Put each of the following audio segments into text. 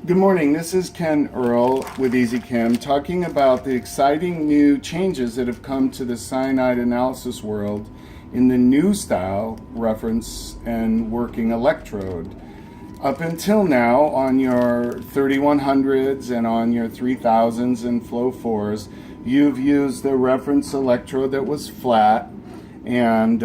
Good morning, this is Ken Earle with EZkem talking about the exciting new changes that have come to the cyanide analysis world in the new style reference and working electrode. Up until now, on your 3100s and on your 3000s and flow 4s, you've used the reference electrode that was flat, and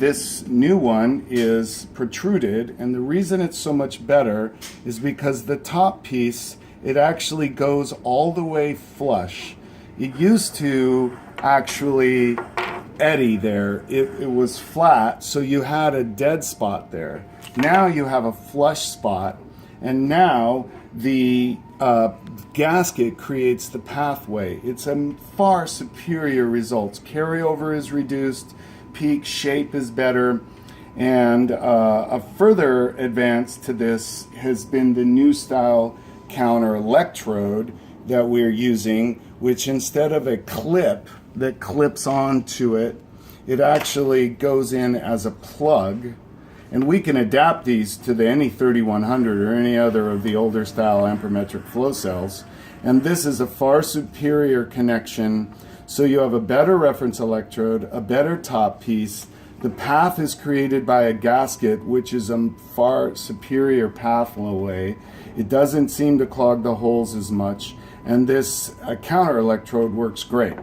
this new one is protruded, and the reason it's so much better is because the top piece, it actually goes all the way flush. It used to actually eddy there. It was flat, so you had a dead spot there. Now you have a flush spot, and now the gasket creates the pathway. It's a far superior results. Carryover is reduced, peak shape is better, and a further advance to this has been the new style counter electrode that we're using, which instead of a clip that clips onto it, it actually goes in as a plug, and we can adapt these to any 3100 or any other of the older style Amperometric flow cells, and this is a far superior connection. So you have a better reference electrode, a better top piece. The path is created by a gasket, which is a far superior pathway. It doesn't seem to clog the holes as much, and this counter electrode works great.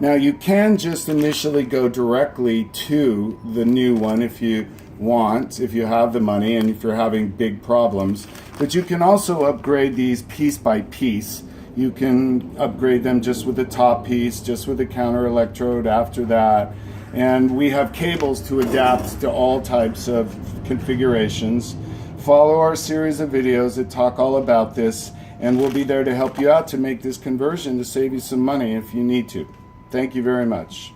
Now you can just initially go directly to the new one if you want, if you have the money and if you're having big problems, but you can also upgrade these piece by piece. You can upgrade them just with the top piece, just with the counter electrode after that. And we have cables to adapt to all types of configurations. Follow our series of videos that talk all about this, and we'll be there to help you out to make this conversion to save you some money if you need to. Thank you very much.